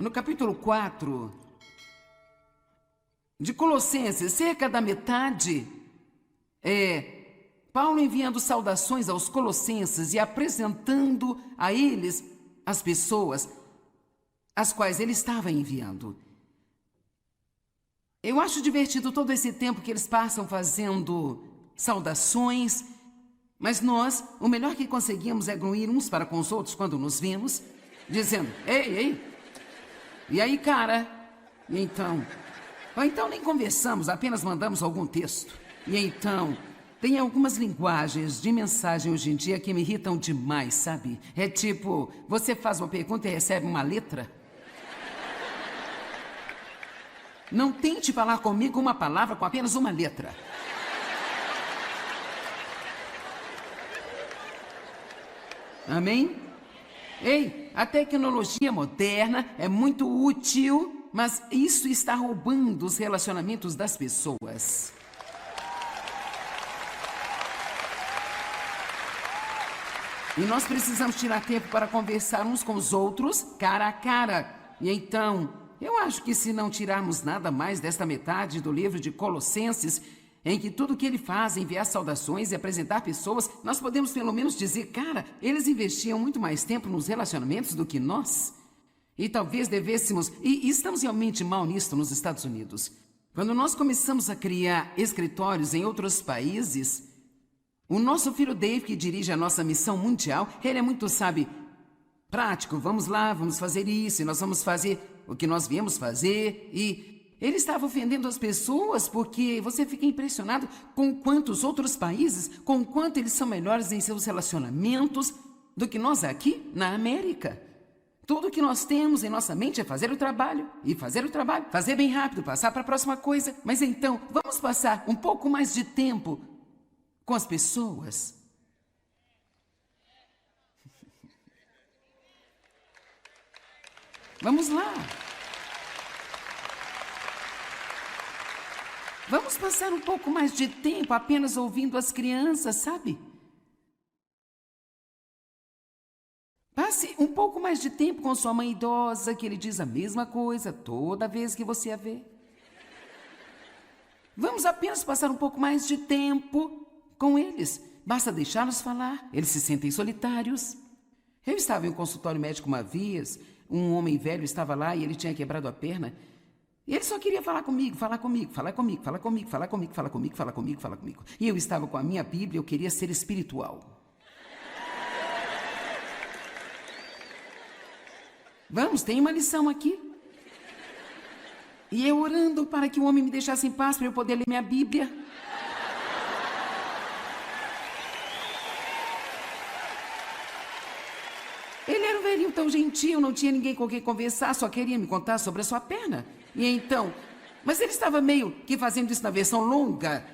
no capítulo 4 de Colossenses, cerca da metade, Paulo enviando saudações aos colossenses e apresentando a eles as pessoas as quais ele estava enviando. Eu acho divertido todo esse tempo que eles passam fazendo saudações, mas nós, o melhor que conseguimos é grunhir uns para com os outros quando nos vimos, dizendo, ei, e aí, cara? E então? Ou então nem conversamos, apenas mandamos algum texto. E então, tem algumas linguagens de mensagem hoje em dia que me irritam demais, sabe? É tipo, você faz uma pergunta e recebe uma letra. Não tente falar comigo uma palavra com apenas uma letra. Amém? Ei, a tecnologia moderna é muito útil, mas isso está roubando os relacionamentos das pessoas. E nós precisamos tirar tempo para conversar uns com os outros, cara a cara. E então, eu acho que se não tirarmos nada mais desta metade do livro de Colossenses, em que tudo o que ele faz é enviar saudações e apresentar pessoas, nós podemos pelo menos dizer, cara, eles investiam muito mais tempo nos relacionamentos do que nós. E talvez devêssemos, e estamos realmente mal nisto nos Estados Unidos. Quando nós começamos a criar escritórios em outros países, o nosso filho Dave, que dirige a nossa missão mundial, ele é muito, sabe, prático. Vamos lá, vamos fazer isso, e nós vamos fazer o que nós viemos fazer. E ele estava ofendendo as pessoas porque você fica impressionado com quantos outros países, com quanto eles são melhores em seus relacionamentos do que nós aqui na América. Tudo que nós temos em nossa mente é fazer o trabalho, e fazer o trabalho, fazer bem rápido, passar para a próxima coisa. Mas então, vamos passar um pouco mais de tempo com as pessoas. Vamos lá. Vamos passar um pouco mais de tempo apenas ouvindo as crianças, sabe? Passe um pouco mais de tempo com sua mãe idosa, que ele diz a mesma coisa toda vez que você a vê. Vamos apenas passar um pouco mais de tempo com eles. Basta deixá-los falar. Eles se sentem solitários. Eu estava em um consultório médico uma vez. Um homem velho estava lá e ele tinha quebrado a perna. E ele só queria falar comigo, falar comigo, falar comigo, falar comigo, falar comigo, falar comigo, falar comigo, falar comigo. E eu estava com a minha Bíblia, eu queria ser espiritual. Vamos, tem uma lição aqui. E eu orando para que o homem me deixasse em paz para eu poder ler minha Bíblia. Ele era um velhinho tão gentil, não tinha ninguém com quem conversar, só queria me contar sobre a sua perna. E então, mas ele estava meio que fazendo isso na versão longa.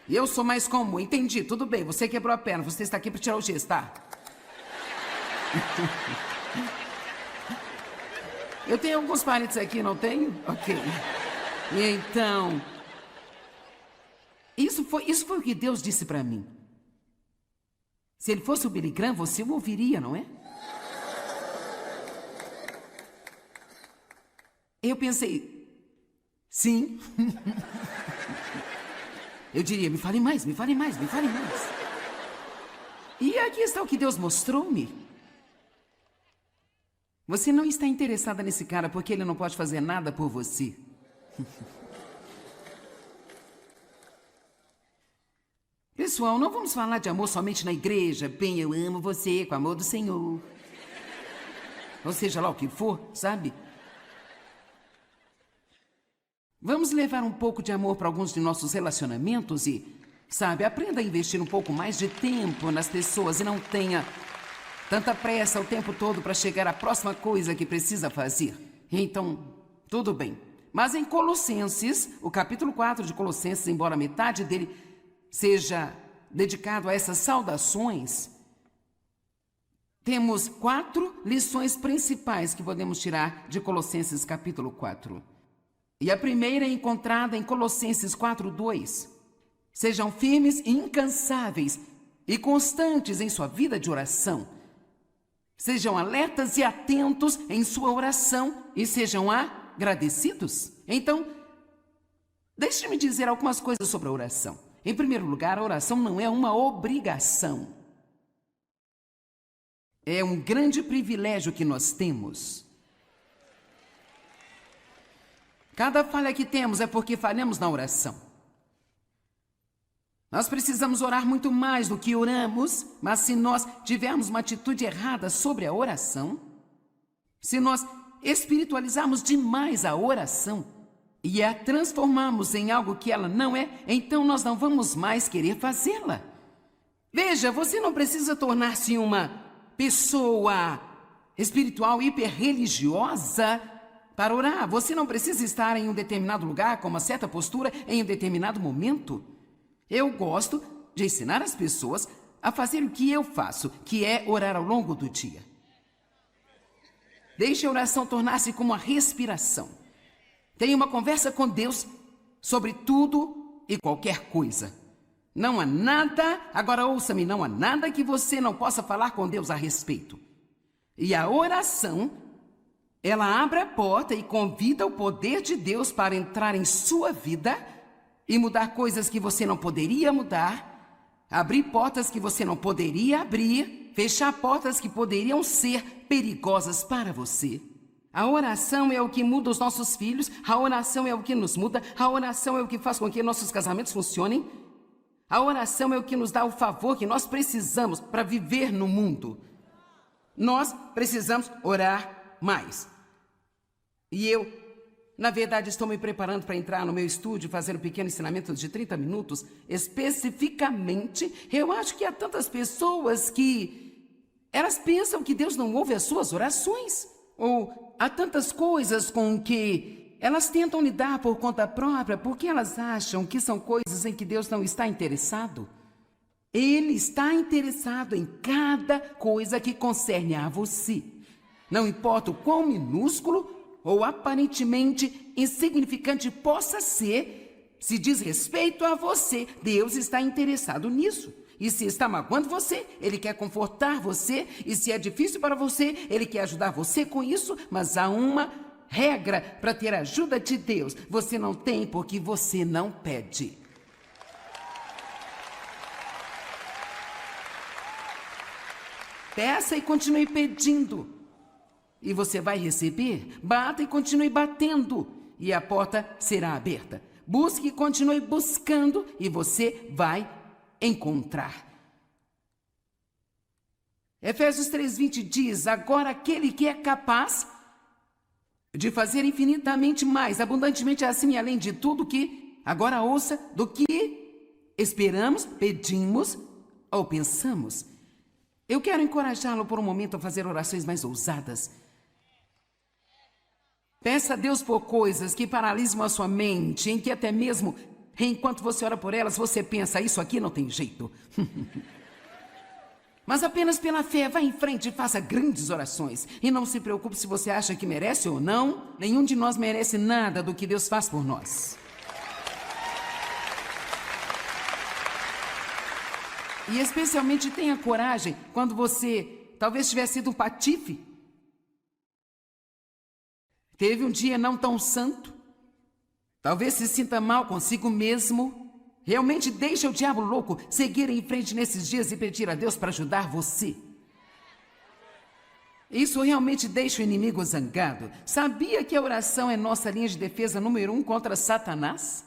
E eu sou mais comum, entendi, tudo bem, você quebrou a perna, você está aqui para tirar o gesso, tá? Eu tenho alguns parentes aqui, não tenho? Ok. E então, isso foi o que Deus disse para mim. Se ele fosse o Billy Graham, você o ouviria, não é? Eu pensei, sim. Eu diria, me fale mais, me fale mais, me fale mais. E aqui está o que Deus mostrou-me. Você não está interessada nesse cara porque ele não pode fazer nada por você. Pessoal, não vamos falar de amor somente na igreja. Bem, eu amo você com o amor do Senhor. Ou seja lá o que for, sabe? Vamos levar um pouco de amor para alguns de nossos relacionamentos e, sabe, aprenda a investir um pouco mais de tempo nas pessoas e não tenha tanta pressa o tempo todo para chegar à próxima coisa que precisa fazer. Então, tudo bem. Mas em Colossenses, o capítulo 4 de Colossenses, embora metade dele seja dedicado a essas saudações, temos 4 lições principais que podemos tirar de Colossenses capítulo 4. E a primeira é encontrada em Colossenses 4:2. Sejam firmes e incansáveis e constantes em sua vida de oração, Sejam alertas e atentos em sua oração e sejam agradecidos. Então, deixe-me dizer algumas coisas sobre a oração. Em primeiro lugar, a oração não é uma obrigação. É um grande privilégio que nós temos. Cada falha que temos é porque falhamos na oração. Nós precisamos orar muito mais do que oramos, mas se nós tivermos uma atitude errada sobre a oração, se nós espiritualizarmos demais a oração e a transformarmos em algo que ela não é, então nós não vamos mais querer fazê-la. Veja, você não precisa tornar-se uma pessoa espiritual hiperreligiosa para orar. Você não precisa estar em um determinado lugar com uma certa postura em um determinado momento. Eu gosto de ensinar as pessoas a fazer o que eu faço, que é orar ao longo do dia. Deixe a oração tornar-se como uma respiração. Tenha uma conversa com Deus sobre tudo e qualquer coisa. Não há nada, agora ouça-me, não há nada que você não possa falar com Deus a respeito. E a oração, ela abre a porta e convida o poder de Deus para entrar em sua vida e mudar coisas que você não poderia mudar, abrir portas que você não poderia abrir, fechar portas que poderiam ser perigosas para você. A oração é o que muda os nossos filhos, a oração é o que nos muda, a oração é o que faz com que nossos casamentos funcionem, a oração é o que nos dá o favor que nós precisamos para viver no mundo. Nós precisamos orar mais. E eu, na verdade, estou me preparando para entrar no meu estúdio, fazer um pequeno ensinamento de 30 minutos. Especificamente, eu acho que há tantas pessoas que elas pensam que Deus não ouve as suas orações. Ou há tantas coisas com que elas tentam lidar por conta própria porque elas acham que são coisas em que Deus não está interessado. Ele está interessado em cada coisa que concerne a você. Não importa o quão minúsculo ou aparentemente insignificante possa ser, se diz respeito a você, Deus está interessado nisso. E se está magoando você, Ele quer confortar você. E se é difícil para você, Ele quer ajudar você com isso. Mas há uma regra para ter a ajuda de Deus. Você não tem porque você não pede. Peça e continue pedindo. E você vai receber. Bata e continue batendo. E a porta será aberta. Busque e continue buscando. E você vai encontrar. Efésios 3:20 diz: agora aquele que é capaz de fazer infinitamente mais, abundantemente acima e além de tudo que, agora ouça, do que esperamos, pedimos ou pensamos. Eu quero encorajá-lo por um momento a fazer orações mais ousadas. Peça a Deus por coisas que paralisam a sua mente, em que até mesmo, enquanto você ora por elas, você pensa, isso aqui não tem jeito. Mas apenas pela fé, vá em frente e faça grandes orações. E não se preocupe se você acha que merece ou não. Nenhum de nós merece nada do que Deus faz por nós. E especialmente tenha coragem quando você talvez tivesse sido um patife. Teve um dia não tão santo. Talvez se sinta mal consigo mesmo. Realmente deixa o diabo louco seguir em frente nesses dias e pedir a Deus para ajudar você. Isso realmente deixa o inimigo zangado. Sabia que a oração é nossa linha de defesa número 1 contra Satanás?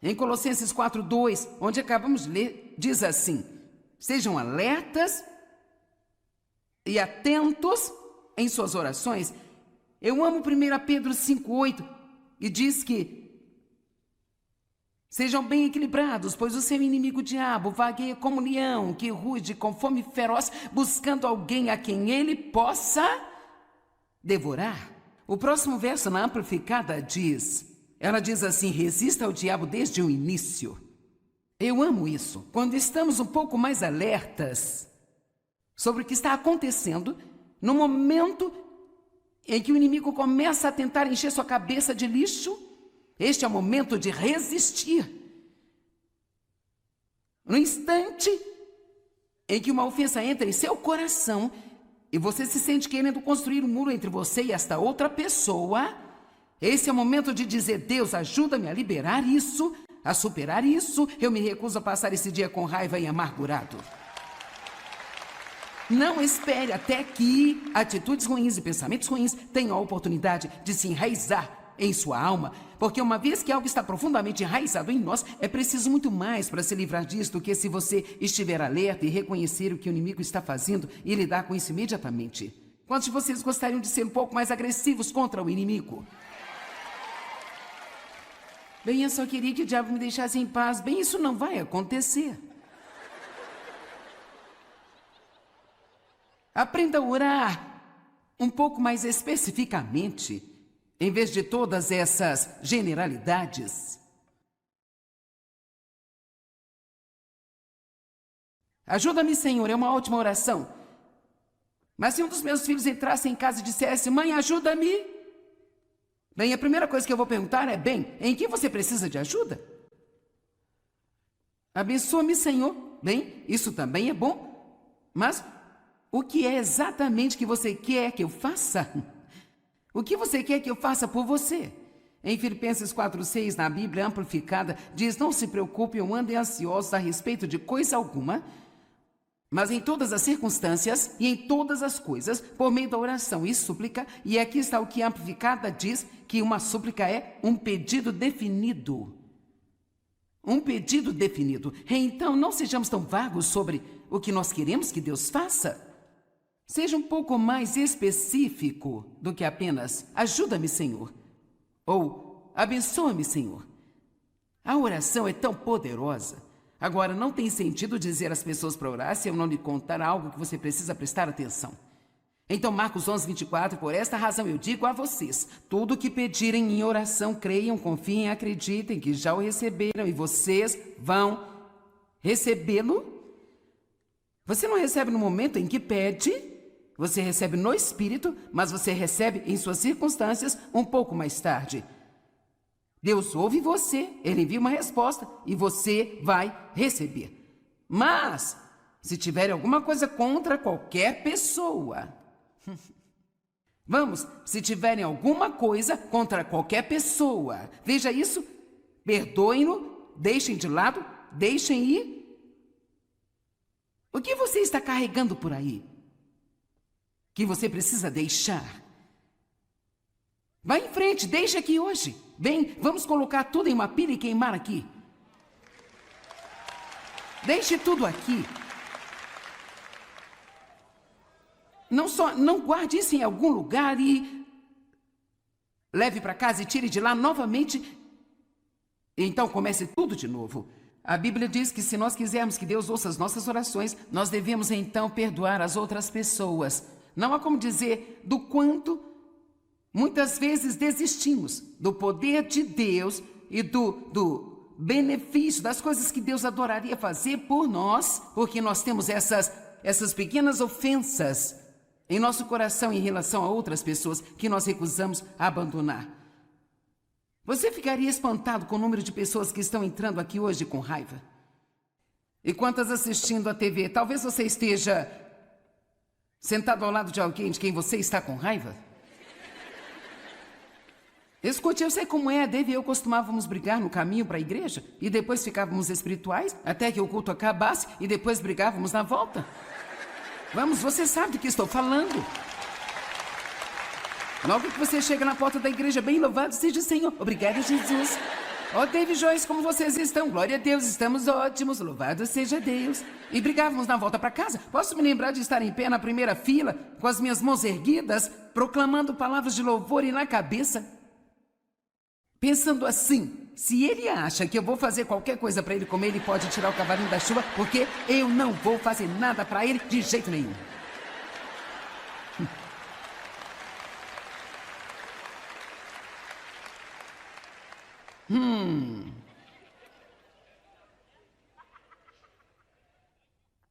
Em Colossenses 4:2, onde acabamos de ler, diz assim: sejam alertas e atentos em suas orações. Eu amo 1 Pedro 5:8 e diz que sejam bem equilibrados, pois o seu inimigo o diabo vagueia como leão que ruge com fome feroz, buscando alguém a quem ele possa devorar. O próximo verso na Amplificada ela diz assim: resista ao diabo desde o início. Eu amo isso. Quando estamos um pouco mais alertas sobre o que está acontecendo, no momento em que o inimigo começa a tentar encher sua cabeça de lixo, este é o momento de resistir. No instante em que uma ofensa entra em seu coração e você se sente querendo construir um muro entre você e esta outra pessoa, esse é o momento de dizer: Deus, ajuda-me a liberar isso, a superar isso. Eu me recuso a passar esse dia com raiva e amargurado. Não espere até que atitudes ruins e pensamentos ruins tenham a oportunidade de se enraizar em sua alma, porque uma vez que algo está profundamente enraizado em nós, é preciso muito mais para se livrar disso do que se você estiver alerta e reconhecer o que o inimigo está fazendo e lidar com isso imediatamente. Quantos de vocês gostariam de ser um pouco mais agressivos contra o inimigo? Bem, eu só queria que o diabo me deixasse em paz. Bem, isso não vai acontecer. Aprenda a orar um pouco mais especificamente, em vez de todas essas generalidades. Ajuda-me, Senhor, é uma ótima oração. Mas se um dos meus filhos entrasse em casa e dissesse: mãe, ajuda-me. Bem, a primeira coisa que eu vou perguntar é: bem, em que você precisa de ajuda? Abençoa-me, Senhor. Bem, isso também é bom. Mas o que é exatamente que você quer que eu faça? O que você quer que eu faça por você? Em Filipenses 4:6, na Bíblia Amplificada, diz: não se preocupem ou andem ansiosos a respeito de coisa alguma, mas em todas as circunstâncias e em todas as coisas, por meio da oração e súplica. E aqui está o que a Amplificada diz, que uma súplica é um pedido definido. Um pedido definido. Então, não sejamos tão vagos sobre o que nós queremos que Deus faça. Seja um pouco mais específico do que apenas: ajuda-me, Senhor, ou abençoa-me, Senhor. A oração é tão poderosa. Agora, não tem sentido dizer às pessoas para orar se eu não lhe contar algo que você precisa prestar atenção. Então, Marcos 11:24, por esta razão eu digo a vocês: tudo o que pedirem em oração, creiam, confiem, acreditem que já o receberam e vocês vão recebê-lo. Você não recebe no momento em que pede. Você recebe no Espírito, mas você recebe em suas circunstâncias um pouco mais tarde. Deus ouve você, Ele envia uma resposta e você vai receber. Mas, se tiver alguma coisa contra qualquer pessoa, se tiverem alguma coisa contra qualquer pessoa, veja isso, perdoem-no, deixem de lado, deixem ir. O que você está carregando por aí que você precisa deixar? Vá em frente, deixe aqui hoje. Bem, vamos colocar tudo em uma pilha e queimar aqui. Deixe tudo aqui. Não guarde isso em algum lugar e leve para casa e tire de lá novamente. Então comece tudo de novo. A Bíblia diz que se nós quisermos que Deus ouça as nossas orações, nós devemos então perdoar as outras pessoas. Não há como dizer do quanto muitas vezes desistimos do poder de Deus e do benefício, das coisas que Deus adoraria fazer por nós, porque nós temos essas pequenas ofensas em nosso coração em relação a outras pessoas que nós recusamos abandonar. Você ficaria espantado com o número de pessoas que estão entrando aqui hoje com raiva? E quantas assistindo a TV? Talvez você esteja sentado ao lado de alguém de quem você está com raiva? Escute, eu sei como é. Dave e eu costumávamos brigar no caminho para a igreja e depois ficávamos espirituais até que o culto acabasse e depois brigávamos na volta. Vamos, você sabe do que estou falando. Logo que você chega na porta da igreja, bem louvado seja o Senhor. Obrigado, Jesus. Ó, Dave e Joyce, como vocês estão? Glória a Deus, estamos ótimos, louvado seja Deus. E brigávamos na volta para casa. Posso me lembrar de estar em pé na primeira fila, com as minhas mãos erguidas, proclamando palavras de louvor e na cabeça, pensando assim: se ele acha que eu vou fazer qualquer coisa para ele comer, ele pode tirar o cavalinho da chuva, porque eu não vou fazer nada para ele de jeito nenhum.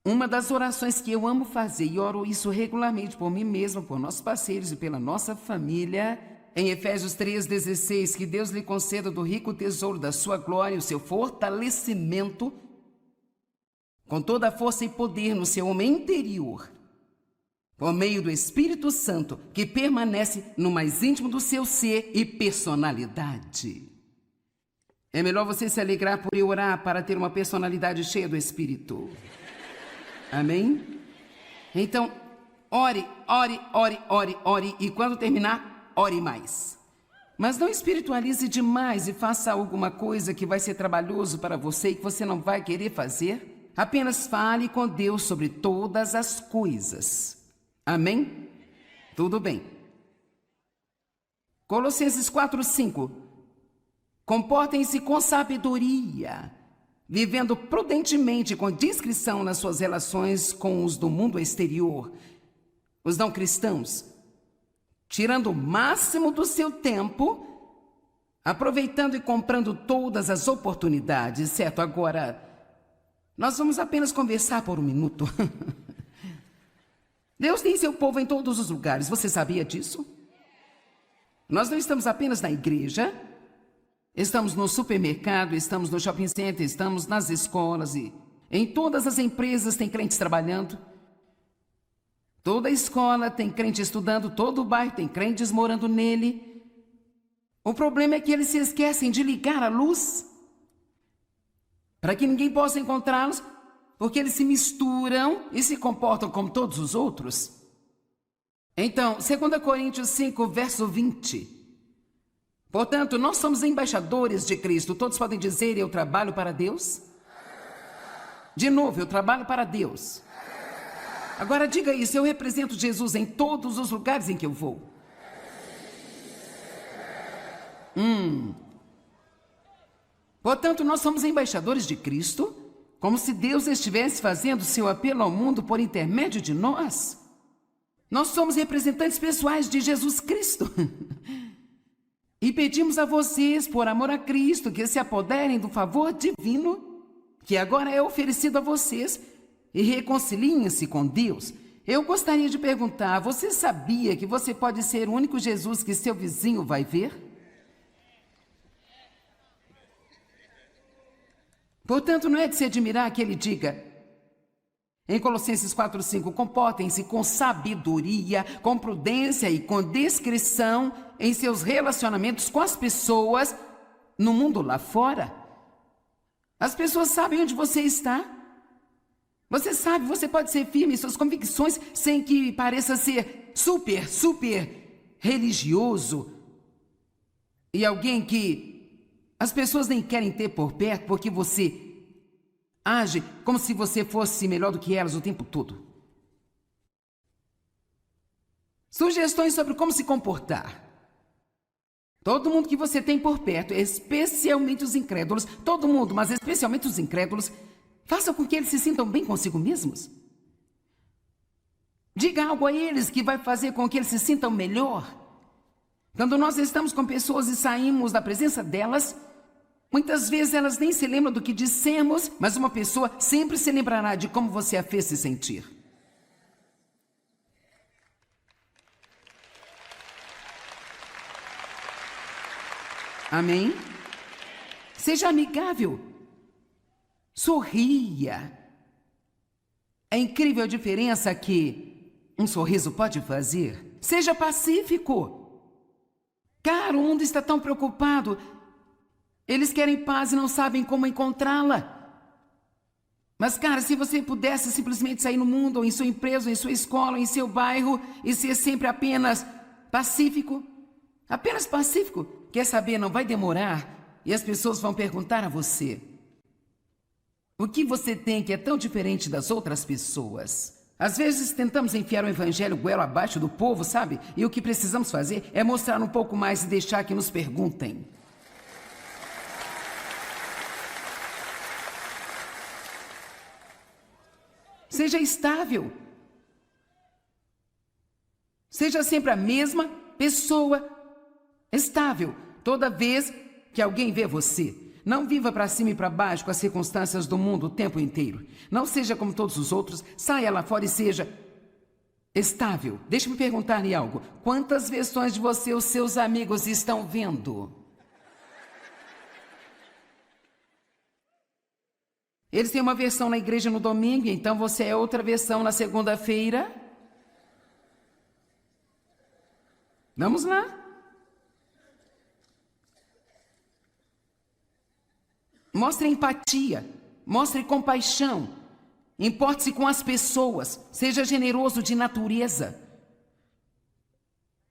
Uma das orações que eu amo fazer, e oro isso regularmente por mim mesmo, por nossos parceiros e pela nossa família, em Efésios 3,16, que Deus lhe conceda do rico tesouro da sua glória o seu fortalecimento com toda a força e poder no seu homem interior, por meio do Espírito Santo, que permanece no mais íntimo do seu ser e personalidade. É melhor você se alegrar por eu orar para ter uma personalidade cheia do Espírito. Amém? Então, ore, ore, ore, ore, ore, e quando terminar, ore mais. Mas não espiritualize demais e faça alguma coisa que vai ser trabalhoso para você e que você não vai querer fazer. Apenas fale com Deus sobre todas as coisas. Amém? Tudo bem. Colossenses 4:5. Comportem-se com sabedoria, vivendo prudentemente com discrição nas suas relações com os do mundo exterior, os não cristãos, tirando o máximo do seu tempo, aproveitando e comprando todas as oportunidades, certo? Agora, nós vamos apenas conversar por um minuto. Deus tem seu povo em todos os lugares, você sabia disso? Nós não estamos apenas na igreja, estamos no supermercado, estamos no shopping center, estamos nas escolas e em todas as empresas tem crentes trabalhando. Toda escola tem crente estudando, todo bairro tem crentes morando nele. O problema é que eles se esquecem de ligar a luz para que ninguém possa encontrá-los, porque eles se misturam e se comportam como todos os outros. Então, 2 Coríntios 5, verso 20. Portanto, nós somos embaixadores de Cristo. Todos podem dizer, eu trabalho para Deus? De novo, eu trabalho para Deus. Agora diga isso, eu represento Jesus em todos os lugares em que eu vou. Portanto, nós somos embaixadores de Cristo, como se Deus estivesse fazendo seu apelo ao mundo por intermédio de nós. Nós somos representantes pessoais de Jesus Cristo. E pedimos a vocês, por amor a Cristo, que se apoderem do favor divino, que agora é oferecido a vocês, e reconciliem-se com Deus. Eu gostaria de perguntar, você sabia que você pode ser o único Jesus que seu vizinho vai ver? Portanto, não é de se admirar que ele diga, em Colossenses 4:5, comportem-se com sabedoria, com prudência e com discrição em seus relacionamentos com as pessoas no mundo lá fora. As pessoas sabem onde você está. Você sabe, você pode ser firme em suas convicções sem que pareça ser super religioso e alguém que as pessoas nem querem ter por perto porque você age como se você fosse melhor do que elas o tempo todo. Sugestões sobre como se comportar. Todo mundo que você tem por perto, especialmente os incrédulos, todo mundo, mas especialmente os incrédulos, faça com que eles se sintam bem consigo mesmos. Diga algo a eles que vai fazer com que eles se sintam melhor. Quando nós estamos com pessoas e saímos da presença delas, muitas vezes elas nem se lembram do que dissemos, mas uma pessoa sempre se lembrará de como você a fez se sentir. Amém? Seja amigável. Sorria. É incrível a diferença que um sorriso pode fazer. Seja pacífico. Cara, o mundo está tão preocupado. Eles querem paz e não sabem como encontrá-la. Mas, cara, se você pudesse simplesmente sair no mundo, ou em sua empresa, ou em sua escola, ou em seu bairro, e ser sempre apenas pacífico, quer saber, não vai demorar, e as pessoas vão perguntar a você, o que você tem que é tão diferente das outras pessoas? Às vezes tentamos enfiar o evangelho goela abaixo do povo, sabe? E o que precisamos fazer é mostrar um pouco mais e deixar que nos perguntem. Seja estável. Seja sempre a mesma pessoa estável toda vez que alguém vê você. Não viva para cima e para baixo com as circunstâncias do mundo o tempo inteiro. Não seja como todos os outros. Saia lá fora e seja estável. Deixe-me perguntar-lhe algo. Quantas versões de você os seus amigos estão vendo? Eles têm uma versão na igreja no domingo, então você é outra versão na segunda-feira. Vamos lá. Mostre empatia, mostre compaixão, importe-se com as pessoas, seja generoso de natureza.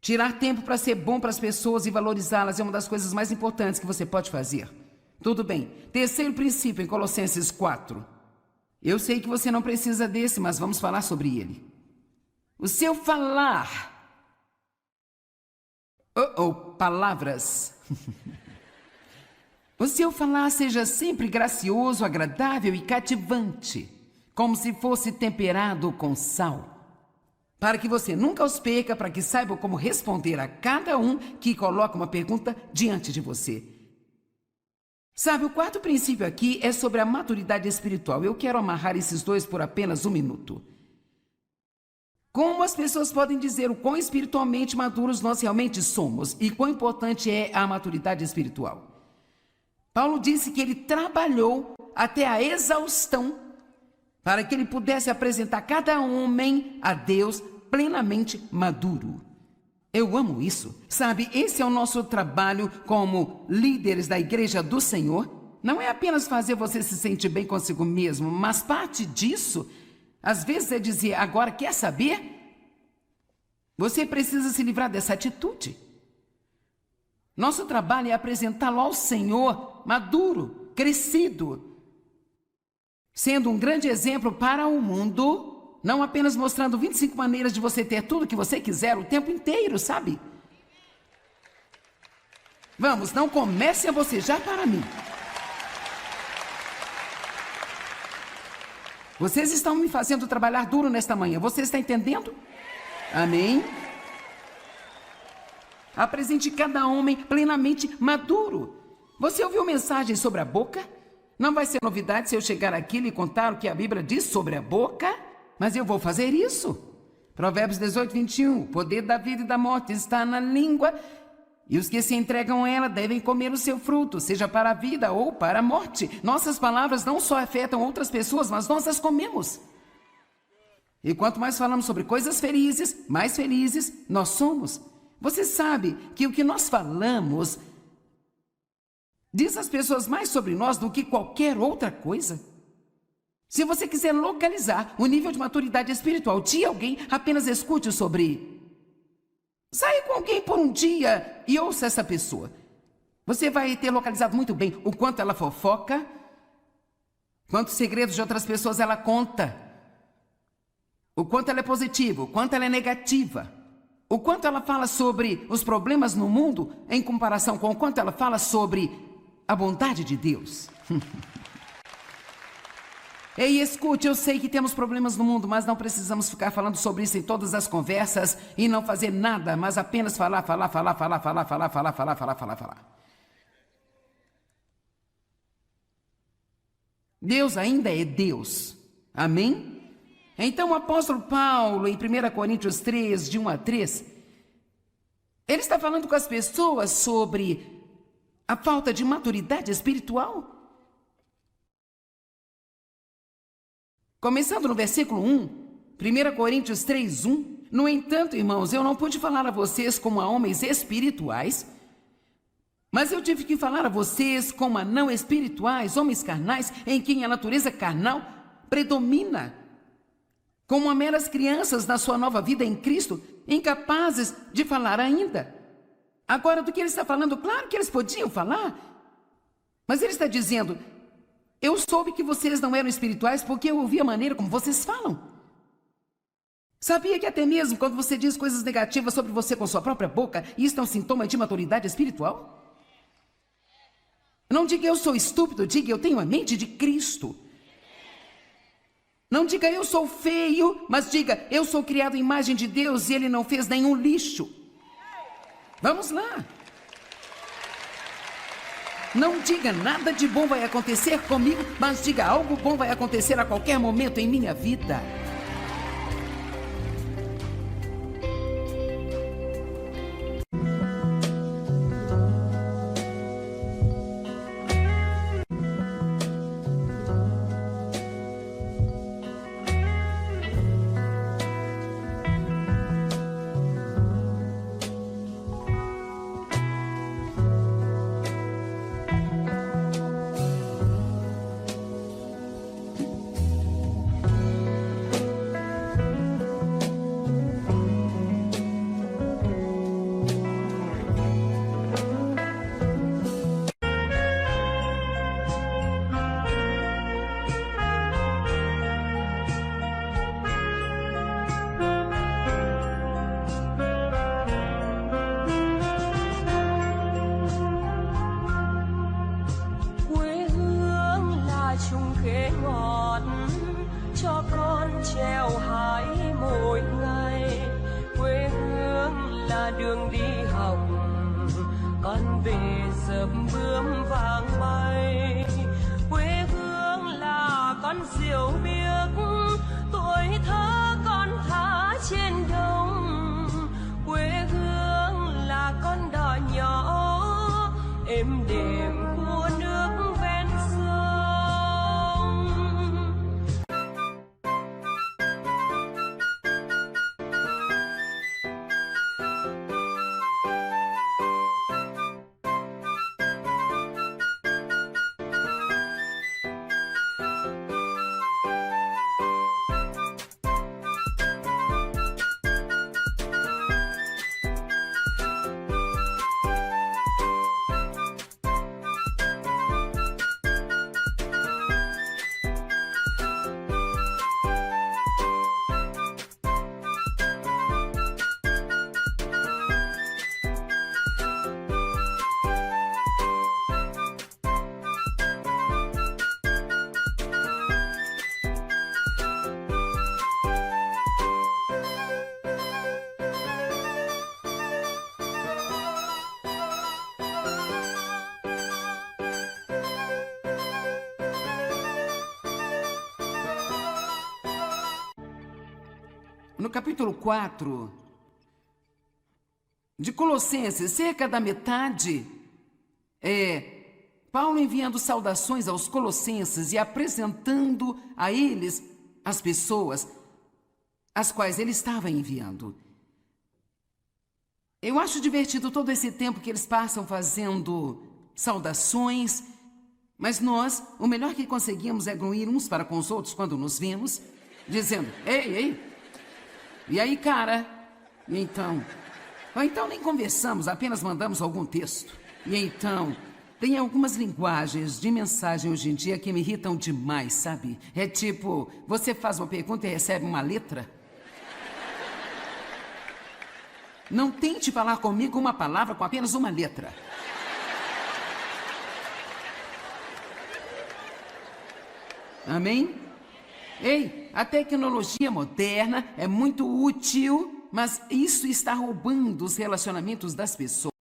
Tirar tempo para ser bom para as pessoas e valorizá-las é uma das coisas mais importantes que você pode fazer. Tudo bem. Terceiro princípio em Colossenses 4. Eu sei que você não precisa desse, mas vamos falar sobre ele. O seu falar. Palavras. O seu falar seja sempre gracioso, agradável e cativante, como se fosse temperado com sal. Para que você nunca os perca, para que saiba como responder a cada um que coloca uma pergunta diante de você. Sabe, o quarto princípio aqui é sobre a maturidade espiritual. Eu quero amarrar esses dois por apenas um minuto. Como as pessoas podem dizer o quão espiritualmente maduros nós realmente somos e quão importante é a maturidade espiritual? Paulo disse que ele trabalhou até a exaustão para que ele pudesse apresentar cada homem a Deus plenamente maduro. Eu amo isso. Sabe, esse é o nosso trabalho como líderes da Igreja do Senhor. Não é apenas fazer você se sentir bem consigo mesmo, mas parte disso, às vezes, é dizer, agora quer saber? Você precisa se livrar dessa atitude. Nosso trabalho é apresentá-lo ao Senhor maduro, crescido, sendo um grande exemplo para o mundo, não apenas mostrando 25 maneiras de você ter tudo que você quiser o tempo inteiro, sabe? Vamos, não comece a bocejar para mim. Vocês estão me fazendo trabalhar duro nesta manhã, você está entendendo? Amém? Apresente cada homem plenamente maduro. Você ouviu mensagens sobre a boca? Não vai ser novidade se eu chegar aqui e lhe contar o que a Bíblia diz sobre a boca, mas eu vou fazer isso. Provérbios 18, 21. O poder da vida e da morte está na língua, e os que se entregam a ela devem comer o seu fruto, seja para a vida ou para a morte. Nossas palavras não só afetam outras pessoas, mas nós as comemos. E quanto mais falamos sobre coisas felizes, mais felizes nós somos. Você sabe que o que nós falamos diz às pessoas mais sobre nós do que qualquer outra coisa. Se você quiser localizar o nível de maturidade espiritual de alguém, apenas escute sobre. Saia com alguém por um dia e ouça essa pessoa. Você vai ter localizado muito bem o quanto ela fofoca, quantos segredos de outras pessoas ela conta, o quanto ela é positiva, o quanto ela é negativa. O quanto ela fala sobre os problemas no mundo em comparação com o quanto ela fala sobre a bondade de Deus. Ei, escute, eu sei que temos problemas no mundo, mas não precisamos ficar falando sobre isso em todas as conversas e não fazer nada, mas apenas falar. Deus ainda é Deus. Amém? Então o apóstolo Paulo, em 1 Coríntios 3, de 1 a 3, ele está falando com as pessoas sobre a falta de maturidade espiritual. Começando no versículo 1, 1 Coríntios 3, 1. No entanto, irmãos, eu não pude falar a vocês como a homens espirituais, mas eu tive que falar a vocês como a não espirituais, homens carnais, em quem a natureza carnal predomina. Como a meras crianças na sua nova vida em Cristo, incapazes de falar ainda. Agora, do que ele está falando, claro que eles podiam falar, mas ele está dizendo, eu soube que vocês não eram espirituais porque eu ouvi a maneira como vocês falam. Sabia que até mesmo quando você diz coisas negativas sobre você com sua própria boca, isso é um sintoma de maturidade espiritual? Não diga eu sou estúpido, diga eu tenho a mente de Cristo. Não diga eu sou feio, mas diga eu sou criado à imagem de Deus e Ele não fez nenhum lixo. Vamos lá. Não diga nada de bom vai acontecer comigo, mas diga algo bom vai acontecer a qualquer momento em minha vida. treo hái mỗi ngày. Quê hương là đường đi học, con về dập bướm vàng bay. Quê hương là con diều biếc, tuổi thơ con thả trên đồng. Quê hương là con đò nhỏ êm đềm của nước ven sông. No capítulo 4 de Colossenses, cerca da metade, Paulo enviando saudações aos colossenses e apresentando a eles as pessoas as quais ele estava enviando. Eu acho divertido todo esse tempo que eles passam fazendo saudações, mas nós, o melhor que conseguimos é gruir uns para com os outros quando nos vemos, dizendo, ei, e aí, cara? E então? Ou então nem conversamos, apenas mandamos algum texto. E então, tem algumas linguagens de mensagem hoje em dia que me irritam demais, sabe? É tipo, você faz uma pergunta e recebe uma letra. Não tente falar comigo uma palavra com apenas uma letra. Amém? Ei, a tecnologia moderna é muito útil, mas isso está roubando os relacionamentos das pessoas.